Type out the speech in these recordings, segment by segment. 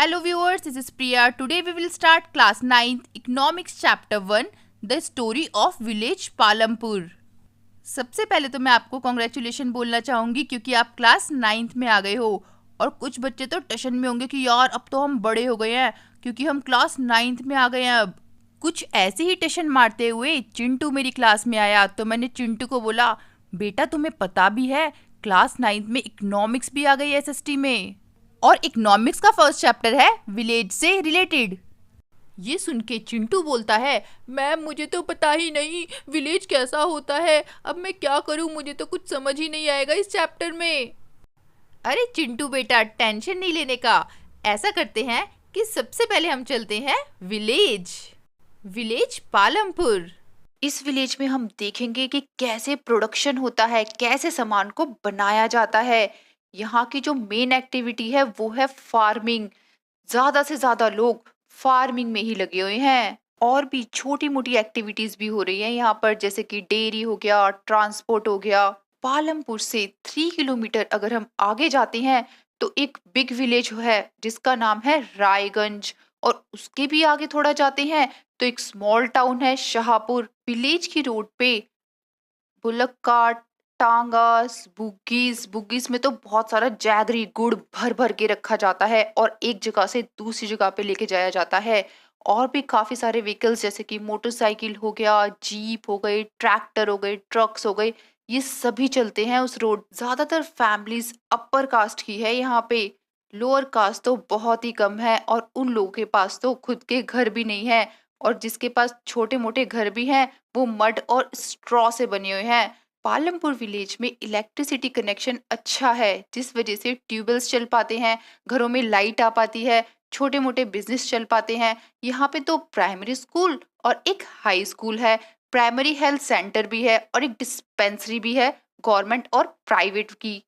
Hello viewers, this is Priya. Today we will start class 9th Economics chapter 1, The Story of Village Palampur. सबसे पहले तो मैं आपको congratulation बोलना चाहूँगी क्योंकि आप क्लास 9th में आ गए हो और कुछ बच्चे तो टेंशन में होंगे कि यार अब तो हम बड़े हो गए हैं क्योंकि हम क्लास 9th में आ गए हैं अब। कुछ ऐसे ही टेंशन मारते हुए चिंटू मेरी क्लास में आया तो मैंने चिंटू को बोला, बेटा तुम्हें पता भी है क्लास 9th में इकोनॉमिक्स भी आ गई है एसएसटी में और इकोनॉमिक्स का फर्स्ट चैप्टर है विलेज से रिलेटेड। ये सुन के चिंटू बोलता है, मैम मुझे तो पता ही नहीं विलेज कैसा होता है, अब मैं क्या करूं, मुझे तो कुछ समझ ही नहीं आएगा इस चैप्टर में। अरे चिंटू बेटा टेंशन नहीं लेने का, ऐसा करते हैं कि सबसे पहले हम चलते हैं विलेज पालमपुर। इस विलेज में हम देखेंगे कि कैसे प्रोडक्शन होता है, कैसे सामान को बनाया जाता है। यहाँ की जो मेन एक्टिविटी है वो है फार्मिंग। ज्यादा से ज्यादा लोग फार्मिंग में ही लगे हुए हैं और भी छोटी मोटी एक्टिविटीज भी हो रही है यहाँ पर, जैसे कि डेयरी हो गया, ट्रांसपोर्ट हो गया। पालमपुर से 3 किलोमीटर अगर हम आगे जाते हैं तो एक बिग विलेज है जिसका नाम है रायगंज, और उसके भी आगे थोड़ा जाते हैं तो एक स्मॉल टाउन है शाहपुर। विलेज की रोड पे बुलक कार्ट, टांगास, बुग्गीज बुग्गीज में तो बहुत सारा जैगरी गुड़ भर भर के रखा जाता है और एक जगह से दूसरी जगह पे लेके जाया जाता है। और भी काफी सारे व्हीकल्स जैसे कि मोटरसाइकिल हो गया, जीप हो गई, ट्रैक्टर हो गई, ट्रक्स हो गई, ये सभी चलते हैं उस रोड। ज्यादातर फैमिलीज अपर कास्ट की है यहाँ पे, लोअर कास्ट तो बहुत ही कम है और उन लोगों के पास तो खुद के घर भी नहीं है, और जिसके पास छोटे मोटे घर भी हैं वो मड और स्ट्रॉ से बने हुए हैं। पालमपुर विलेज में इलेक्ट्रिसिटी कनेक्शन अच्छा है जिस वजह से ट्यूबवेल्स चल पाते हैं, घरों में लाइट आ पाती है, छोटे मोटे बिजनेस चल पाते हैं। यहाँ पे तो प्राइमरी स्कूल और एक हाई स्कूल है, प्राइमरी हेल्थ सेंटर भी है और एक डिस्पेंसरी भी है, गवर्नमेंट और प्राइवेट की।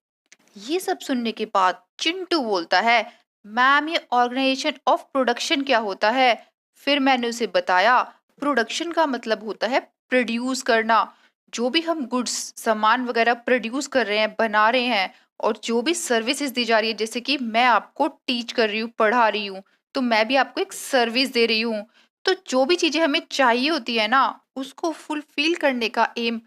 ये सब सुनने के बाद चिंटू बोलता है, मैम ये ऑर्गेनाइजेशन ऑफ प्रोडक्शन क्या होता है? फिर मैंने उसे बताया, प्रोडक्शन का मतलब होता है प्रोड्यूस करना। जो भी हम गुड्स सामान वगैरह प्रोड्यूस कर रहे हैं, बना रहे हैं, और जो भी सर्विसेज दी जा रही है, जैसे कि मैं आपको टीच कर रही हूँ, पढ़ा रही हूँ, तो मैं भी आपको एक सर्विस दे रही हूँ। तो जो भी चीजें हमें चाहिए होती है ना, उसको फुलफिल करने का एम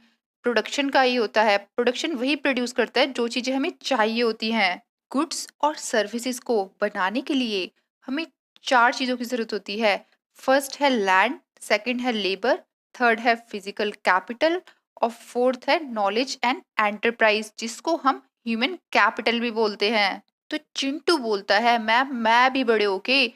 प्रोडक्शन का ही होता है। प्रोडक्शन वही प्रोड्यूस करता है जो चीजें हमें चाहिए होती हैं। गुड्स और सर्विसेज को बनाने के लिए हमें 4 चीजों की जरूरत होती है। फर्स्ट है लैंड, सेकंड है लेबर, थर्ड है फिजिकल कैपिटल और फोर्थ है नॉलेज एंड एंटरप्राइज, जिसको हम ह्यूमन कैपिटल भी बोलते हैं। तो चिंटू बोलता है, मैम मैं भी बड़े होके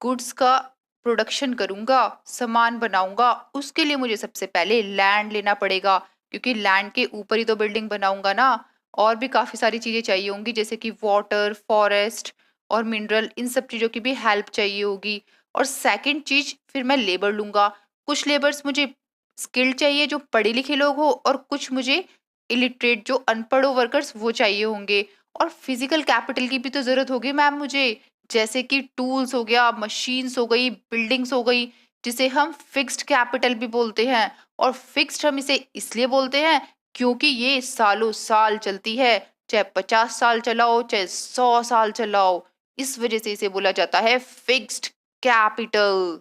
गुड्स का प्रोडक्शन करूंगा, सामान बनाऊंगा, उसके लिए मुझे सबसे पहले लैंड लेना पड़ेगा क्योंकि लैंड के ऊपर ही तो बिल्डिंग बनाऊंगा ना। और भी काफी सारी चीजें चाहिए होंगी जैसे कि वाटर, फॉरेस्ट और मिनरल, इन सब चीजों की भी हेल्प चाहिए होगी। और सेकंड चीज फिर मैं लेबर लूंगा। कुछ लेबर्स मुझे स्किल्ड चाहिए जो पढ़े लिखे लोग हो, और कुछ मुझे इलिटरेट जो अनपढ़ हो वर्कर्स वो चाहिए होंगे। और फिजिकल कैपिटल की भी तो जरूरत होगी मैम मुझे, जैसे कि टूल्स हो गया, मशीन्स हो गई, बिल्डिंग्स हो गई, जिसे हम फिक्स्ड कैपिटल भी बोलते हैं। और फिक्स्ड हम इसे इसलिए बोलते हैं क्योंकि ये सालों साल चलती है, चाहे 50 साल चलाओ चाहे 100 साल चलाओ, इस वजह से इसे बोला जाता है फिक्स्ड कैपिटल।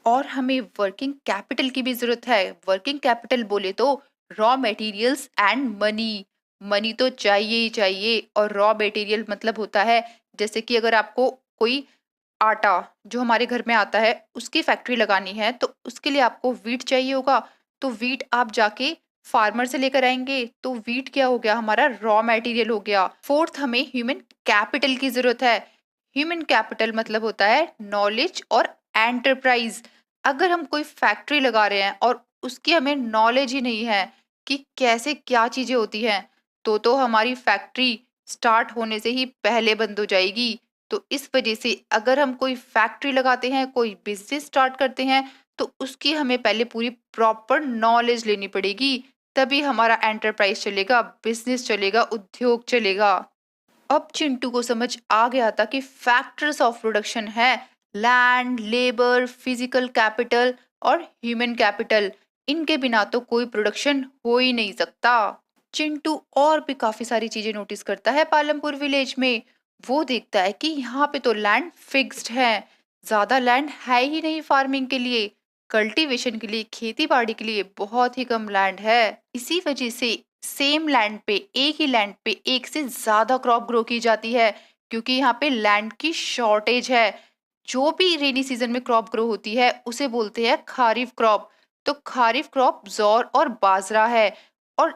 और हमें वर्किंग कैपिटल की भी जरूरत है। वर्किंग कैपिटल बोले तो raw materials and money. Money तो चाहिए ही चाहिए, और रॉ मटेरियल मतलब होता है जैसे कि अगर आपको कोई आटा जो हमारे घर में आता है उसकी फैक्ट्री लगानी है तो उसके लिए आपको वीट चाहिए होगा, तो वीट आप जाके फार्मर से लेकर आएंगे, तो वीट क्या हो गया, हमारा रॉ मटेरियल हो गया। फोर्थ, हमें ह्यूमन कैपिटल की जरूरत है। ह्यूमन कैपिटल मतलब होता है नॉलेज और एंटरप्राइज। अगर हम कोई फैक्ट्री लगा रहे हैं और उसकी हमें नॉलेज ही नहीं है कि कैसे क्या चीजें होती हैं, तो हमारी फैक्ट्री स्टार्ट होने से ही पहले बंद हो जाएगी। तो इस वजह से अगर हम कोई फैक्ट्री लगाते हैं, कोई बिजनेस स्टार्ट करते हैं, तो उसकी हमें पहले पूरी प्रॉपर नॉलेज लेनी पड़ेगी, तभी हमारा एंटरप्राइज चलेगा, बिजनेस चलेगा, उद्योग चलेगा। अब चिंटू को समझ आ गया था कि फैक्टर्स ऑफ प्रोडक्शन है लैंड, लेबर, फिजिकल कैपिटल और ह्यूमन कैपिटल। इनके बिना तो कोई प्रोडक्शन हो ही नहीं सकता। चिंटू और भी काफी सारी चीजें नोटिस करता है पालमपुर विलेज में। वो देखता है कि यहाँ पे तो लैंड फिक्स्ड है, ज्यादा लैंड है ही नहीं फार्मिंग के लिए, कल्टीवेशन के लिए, खेती बाड़ी के लिए बहुत ही कम लैंड है। इसी वजह से सेम लैंड पे, एक ही लैंड पे एक से ज्यादा क्रॉप ग्रो की जाती है, क्योंकि यहाँ पे लैंड की शॉर्टेज है। जो भी रेनी सीजन में क्रॉप ग्रो होती है उसे बोलते हैं खारिफ क्रॉप। तो खारिफ क्रॉप जौर और बाजरा है। और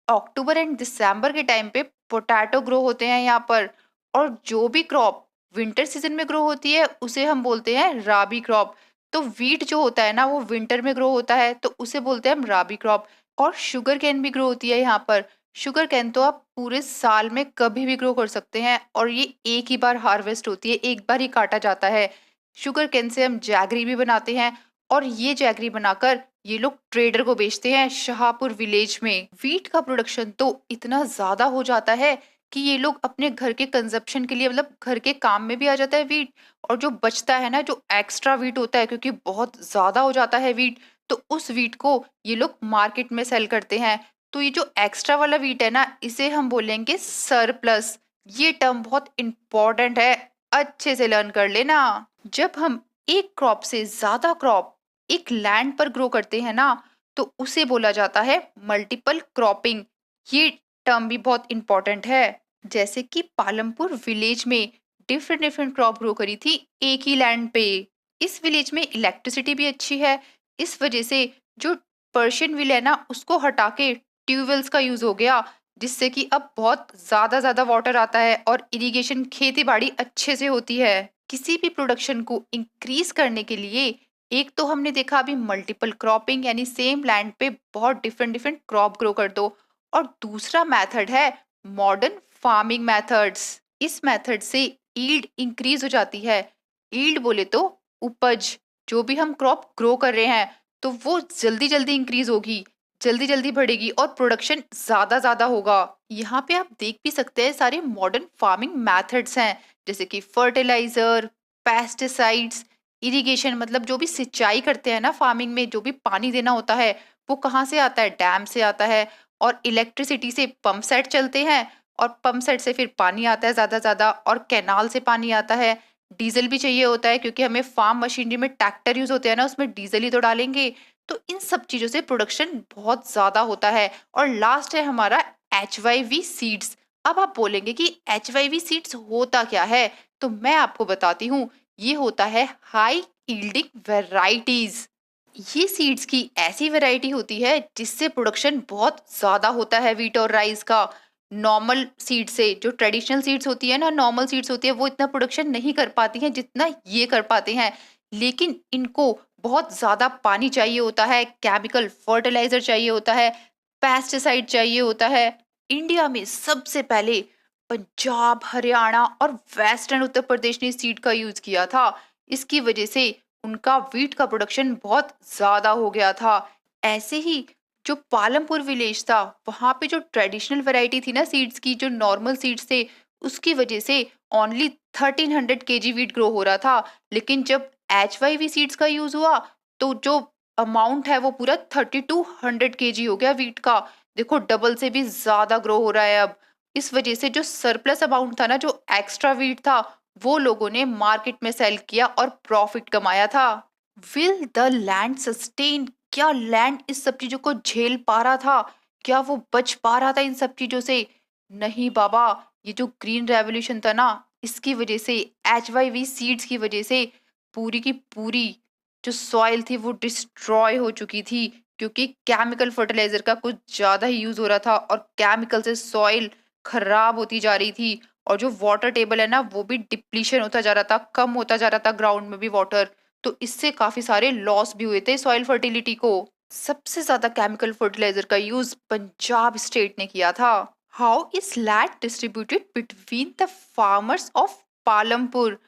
अक्टूबर एंड दिसंबर के टाइम पे पोटैटो ग्रो होते हैं यहाँ पर। और जो भी क्रॉप विंटर सीजन में ग्रो होती है उसे हम बोलते हैं राबी क्रॉप। तो वीट जो होता है ना वो विंटर में ग्रो होता है, तो उसे बोलते हैं हम राबी क्रॉप। और शुगर कैन भी ग्रो होती है यहाँ पर। शुगर कैन तो आप पूरे साल में कभी भी ग्रो कर सकते हैं, और ये एक ही बार हार्वेस्ट होती है, एक बार ही काटा जाता है। शुगर कैन से हम जैगरी भी बनाते हैं, और ये जैगरी बनाकर ये लोग ट्रेडर को बेचते हैं शाहपुर विलेज में। वीट का प्रोडक्शन तो इतना ज्यादा हो जाता है कि ये लोग अपने घर के कंजप्शन के लिए, मतलब घर के काम में भी आ जाता है वीट। और जो बचता है ना, जो एक्स्ट्रा वीट होता है, क्योंकि बहुत ज्यादा हो जाता है वीट, तो उस वीट को ये लोग मार्केट में सेल करते हैं। तो ये जो एक्स्ट्रा वाला वीट है ना, इसे हम बोलेंगे सरप्लस। ये टर्म बहुत इंपॉर्टेंट है, अच्छे से लर्न कर लेना। जब हम एक क्रॉप से ज्यादा क्रॉप एक लैंड पर ग्रो करते हैं ना, तो उसे बोला जाता है मल्टीपल क्रॉपिंग। ये टर्म भी बहुत इंपॉर्टेंट है। जैसे कि पालमपुर विलेज में डिफरेंट डिफरेंट क्रॉप ग्रो करी थी एक ही लैंड पे। इस विलेज में इलेक्ट्रिसिटी भी अच्छी है, इस वजह से जो पर्शियन विल है ना उसको हटा के ट्यूबवेल्स का यूज हो गया, जिससे कि अब बहुत ज्यादा ज्यादा वाटर आता है और इरिगेशन खेती बाड़ी अच्छे से होती है। किसी भी प्रोडक्शन को इंक्रीज करने के लिए एक तो हमने देखा अभी मल्टीपल क्रॉपिंग, यानी सेम लैंड पे बहुत डिफरेंट डिफरेंट क्रॉप ग्रो कर दो। और दूसरा मेथड है मॉडर्न फार्मिंग मेथड्स। इस मेथड से ईल्ड इंक्रीज हो जाती है। ईल्ड बोले तो उपज, जो भी हम क्रॉप ग्रो कर रहे हैं तो वो जल्दी जल्दी इंक्रीज होगी, जल्दी जल्दी बढ़ेगी और प्रोडक्शन ज्यादा होगा। यहाँ पे आप देख भी सकते हैं सारे मॉडर्न फार्मिंग मेथड्स हैं, जैसे कि फर्टिलाइजर, पेस्टिसाइड्स, इरिगेशन, मतलब जो भी सिंचाई करते हैं ना फार्मिंग में, जो भी पानी देना होता है वो कहाँ से आता है, डैम से आता है। और इलेक्ट्रिसिटी से पंप सेट चलते हैं, और पंप सेट से फिर पानी आता है ज्यादा और कैनाल से पानी आता है। डीजल भी चाहिए होता है, क्योंकि हमें फार्म मशीनरी में ट्रैक्टर यूज होते हैं ना, उसमें डीजल ही तो डालेंगे। तो इन सब चीजों से प्रोडक्शन बहुत ज्यादा होता है। और लास्ट है हमारा HYV सीड्स। अब आप बोलेंगे कि HYV सीड्स होता क्या है, तो मैं आपको बताती हूँ। ये होता है हाई यील्डिंग वेराइटीज। ये सीड्स की ऐसी वैरायटी होती है जिससे प्रोडक्शन बहुत ज्यादा होता है वीट और राइस का। नॉर्मल सीड से, जो ट्रेडिशनल सीड्स होती है ना, नॉर्मल सीड्स होती है, वो इतना प्रोडक्शन नहीं कर पाती हैं जितना ये कर पाते हैं। लेकिन इनको बहुत ज्यादा पानी चाहिए होता है, केमिकल फर्टिलाइजर चाहिए होता है, पेस्टिसाइड चाहिए होता है। इंडिया में सबसे पहले पंजाब, हरियाणा और वेस्टर्न उत्तर प्रदेश ने सीड का यूज किया था। इसकी वजह से उनका वीट का प्रोडक्शन बहुत ज्यादा हो गया था। ऐसे ही जो पालमपुर विलेज था, वहां पे जो ट्रेडिशनल वैरायटी थी ना सीड्स की, जो नॉर्मल सीड्स थे, उसकी वजह से ओनली 1300 kg वीट ग्रो हो रहा था। लेकिन जब HYV सीड्स का यूज हुआ तो जो अमाउंट है वो पूरा 3200 kg हो गया वीट का। देखो डबल से भी ज्यादा ग्रो हो रहा है अब। इस वजह से जो सरप्लस अमाउंट था ना, जो एक्स्ट्रा वीट था, वो लोगों ने मार्केट में सेल किया और प्रॉफिट कमाया था। Will the land sustain? क्या लैंड इस सब चीजों को झेल पा रहा था? क्या वो बच पा रहा था इन सब चीजों से? नहीं बाबा। ये जो ग्रीन रेवोल्यूशन था ना, इसकी वजह से, HYV सीड्स की वजह से पूरी की पूरी जो सॉइल थी वो डिस्ट्रॉय हो चुकी थी, क्योंकि केमिकल फर्टिलाइजर का कुछ ज्यादा ही यूज हो रहा था और केमिकल से सॉइल खराब होती जा रही थी। और जो वाटर टेबल है ना वो भी डिप्लीशन होता जा रहा था, कम होता जा रहा था ग्राउंड में भी वाटर। तो इससे काफी सारे लॉस भी हुए थे सॉइल फर्टिलिटी को। सबसे ज्यादा केमिकल फर्टिलाइजर का यूज पंजाब स्टेट ने किया था। How is land distributed between the farmers of Palampur?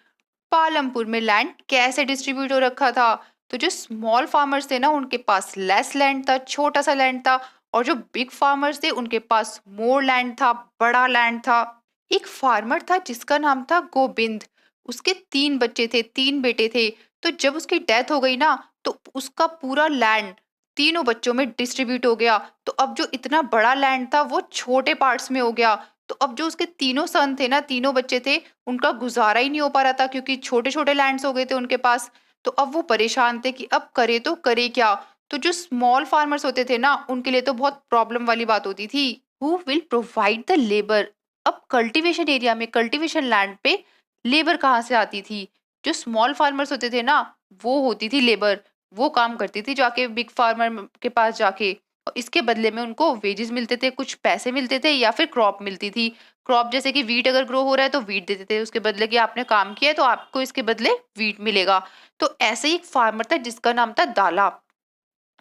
Palampur में लैंड कैसे डिस्ट्रीब्यूट हो रखा था? तो जो स्मॉल फार्मर्स थे ना उनके पास लेस लैंड था, छोटा सा लैंड था। और जो बिग फार्मर्स थे उनके पास मोर लैंड था, बड़ा लैंड था। एक फार्मर था जिसका नाम था गोविंद। उसके 3 बच्चे थे, 3 बेटे थे। तो जब उसकी डेथ हो गई ना, तो उसका पूरा लैंड तीनों बच्चों में डिस्ट्रीब्यूट हो गया। तो अब जो इतना बड़ा लैंड था वो छोटे पार्ट्स में हो गया। तो अब जो उसके तीनों सन थे ना, तीनों बच्चे थे, उनका गुजारा ही नहीं हो पा रहा था क्योंकि छोटे छोटे लैंड्स हो गए थे उनके पास। तो अब वो परेशान थे कि अब करे तो करे क्या। तो जो स्मॉल फार्मर्स होते थे ना, उनके लिए तो बहुत प्रॉब्लम वाली बात होती थी। Who will provide the labour. अब कल्टीवेशन एरिया में, कल्टीवेशन लैंड पे लेबर कहाँ से आती थी? जो स्मॉल फार्मर्स होते थे ना, वो होती थी लेबर। वो काम करती थी जाके बिग फार्मर के पास जाके, और इसके बदले में उनको वेजेस मिलते थे, कुछ पैसे मिलते थे या फिर क्रॉप मिलती थी। क्रॉप जैसे कि वीट अगर ग्रो हो रहा है तो वीट देते थे उसके बदले, कि आपने काम किया है तो आपको इसके बदले वीट मिलेगा। तो ऐसे ही एक फार्मर था जिसका नाम था दाला।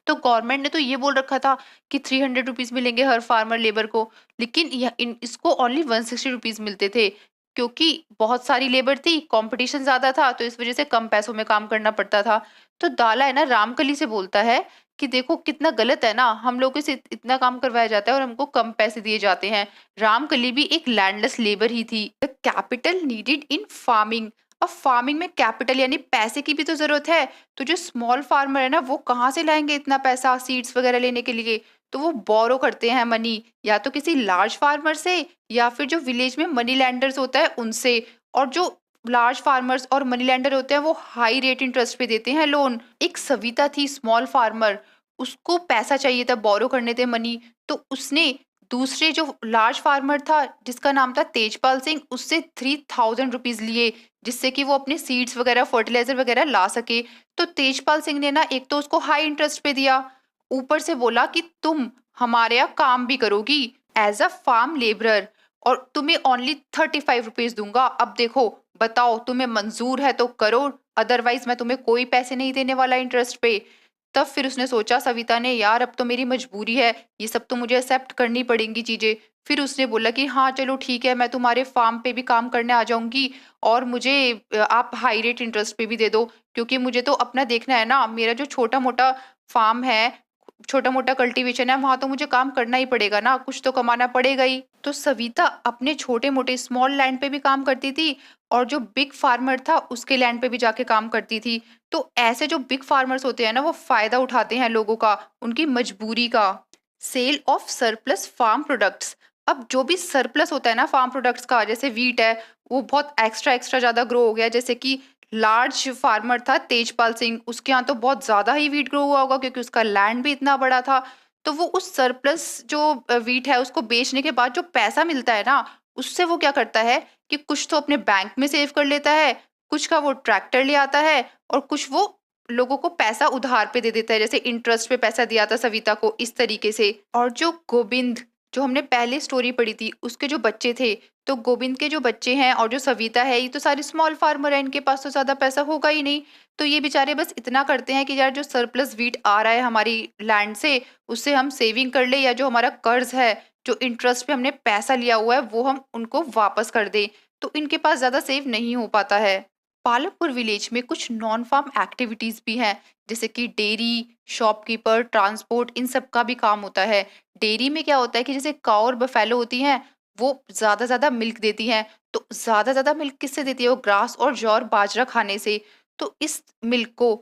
तो गवर्नमेंट ने तो ये बोल रखा था कि 300 रुपीज मिलेंगे हर फार्मर लेबर को, लेकिन इसको ओनली 160 रुपीज मिलते थे, क्योंकि बहुत सारी लेबर थी, कंपटीशन ज्यादा था, तो इस वजह से कम पैसों में काम करना पड़ता था। तो दाला है ना, रामकली से बोलता है कि देखो कितना गलत है ना, हम लोगों से इतना काम करवाया जाता है और हमको कम पैसे दिए जाते हैं। रामकली भी एक लैंडलेस लेबर ही थी। The capital needed in farming. अब फार्मिंग में कैपिटल यानी पैसे की भी तो जरूरत है। तो जो स्मॉल फार्मर है ना, वो कहाँ से लाएंगे इतना पैसा सीड्स वगैरह लेने के लिए? तो वो बोरो करते हैं मनी, या तो किसी लार्ज फार्मर से, या फिर जो विलेज में मनी लैंडर्स होता है उनसे। और जो लार्ज फार्मर्स और मनी लैंडर होते हैं वो हाई रेट इंटरेस्ट पे देते हैं लोन। एक सविता थी स्मॉल फार्मर, उसको पैसा चाहिए था, बोरो करने थे मनी। तो उसने दूसरे जो लार्ज फार्मर था जिसका नाम था तेजपाल सिंह, उससे 3000 रुपीज लिए, जिससे कि वो अपने सीड्स वगैरह फर्टिलाइजर वगैरह ला सके। तो तेजपाल सिंह ने ना एक तो उसको हाई इंटरेस्ट पे दिया, ऊपर से बोला कि तुम हमारे यहाँ काम भी करोगी एज अ फार्म लेबरर, और तुम्हें ओनली 35 रुपीज दूंगा। अब देखो, बताओ तुम्हें मंजूर है तो करो, अदरवाइज मैं तुम्हें कोई पैसे नहीं देने वाला इंटरेस्ट पे। तब फिर उसने सोचा, सविता ने, यार अब तो मेरी मजबूरी है, ये सब तो मुझे एक्सेप्ट करनी पड़ेंगी चीजें। फिर उसने बोला कि हाँ चलो ठीक है, मैं तुम्हारे फार्म पे भी काम करने आ जाऊंगी, और मुझे आप हाई रेट इंटरेस्ट पे भी दे दो, क्योंकि मुझे तो अपना देखना है ना, मेरा जो छोटा मोटा फार्म है, छोटा मोटा कल्टीवेशन है, वहां तो मुझे काम करना ही पड़ेगा ना, कुछ तो कमाना पड़ेगा ही। तो सविता अपने छोटे मोटे स्मॉल लैंड पे भी काम करती थी, और जो बिग फार्मर था उसके लैंड पे भी जाके काम करती थी। तो ऐसे जो बिग फार्मर्स होते हैं ना, वो फायदा उठाते हैं लोगों का, उनकी मजबूरी का। Sale of surplus farm products. अब जो भी सरप्लस होता है ना फार्म प्रोडक्ट्स का, जैसे वीट है, वो बहुत एक्स्ट्रा एक्स्ट्रा ज्यादा ग्रो हो गया, जैसे कि लार्ज फार्मर था तेजपाल सिंह, उसके यहाँ तो बहुत ज्यादा ही वीट ग्रो हुआ होगा क्योंकि उसका लैंड भी इतना बड़ा था। तो वो उस सरप्लस जो वीट है उसको बेचने के बाद जो पैसा मिलता है ना, उससे वो क्या करता है कि कुछ तो अपने बैंक में सेव कर लेता है, कुछ का वो ट्रैक्टर ले आता है, और कुछ वो लोगों को पैसा उधार पे दे देता है, जैसे इंटरेस्ट पे पैसा दिया था सविता को, इस तरीके से। और जो गोविंद, जो हमने पहले स्टोरी पढ़ी थी, उसके जो बच्चे थे, तो गोविंद के जो बच्चे हैं और जो सविता है, ये तो सारे स्मॉल फार्मर है, इनके पास तो ज्यादा पैसा होगा ही नहीं। तो ये बेचारे बस इतना करते हैं कि यार जो सरप्लस वीट आ रहा है हमारी लैंड से, उससे हम सेविंग कर ले, या जो हमारा कर्ज है, जो इंटरेस्ट पे हमने पैसा लिया हुआ है, वो हम उनको वापस कर दें। तो इनके पास ज्यादा सेव नहीं हो पाता है। पालमपुर विलेज में कुछ नॉन फार्म एक्टिविटीज भी हैं, जैसे कि डेयरी, शॉपकीपर, ट्रांसपोर्ट, इन सब का भी काम होता है। डेयरी में क्या होता है कि जैसे काऊ और बफेलो होती हैं, वो ज्यादा ज्यादा मिल्क देती हैं। तो ज्यादा ज्यादा मिल्क किससे देती है? वो ग्रास और जौ और बाजरा खाने से। तो इस मिल्क को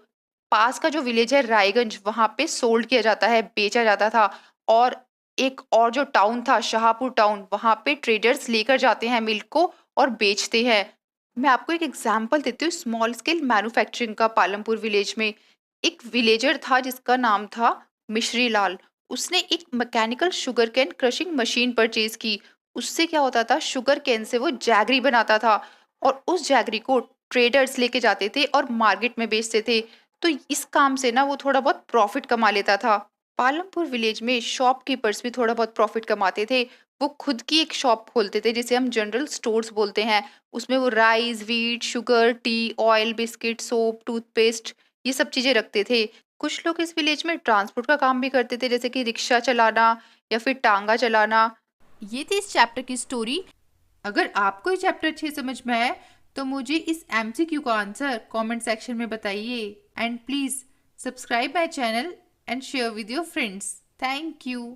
पास का जो विलेज है रायगंज, वहां पे सोल्ड किया जाता है, बेचा जाता था। और एक और जो टाउन था शाहपुर टाउन, वहां पे ट्रेडर्स लेकर जाते हैं मिल्क को और बेचते हैं। मैं आपको एक एग्जांपल देती हूँ स्मॉल स्केल मैन्युफैक्चरिंग का। पालमपुर विलेज में एक विलेजर था जिसका नाम था मिश्री लाल। उसने एक mechanical sugar cane crushing machine purchase की। उससे क्या होता था, शुगर कैन से वो जैगरी बनाता था, और उस जैगरी को ट्रेडर्स लेके जाते थे और मार्केट में बेचते थे। तो इस काम से ना वो थोड़ा बहुत प्रॉफिट कमा लेता था। पालमपुर विलेज में शॉपकीपर्स भी थोड़ा बहुत प्रॉफिट कमाते थे। वो खुद की एक शॉप खोलते थे जिसे हम जनरल स्टोर्स बोलते हैं। उसमें वो rice, wheat, sugar, T, oil, biscuit, soap, toothpaste, ये सब चीजें रखते थे। कुछ लोग इस विलेज में ट्रांसपोर्ट का काम भी करते थे, जैसे कि रिक्शा चलाना या फिर टांगा चलाना। ये थी इस चैप्टर की स्टोरी। अगर आपको ये चैप्टर अच्छे समझ में आए तो मुझे इस एमसीक्यू का आंसर कमेंट सेक्शन में बताइए। And please subscribe my channel and share with your friends. Thank you.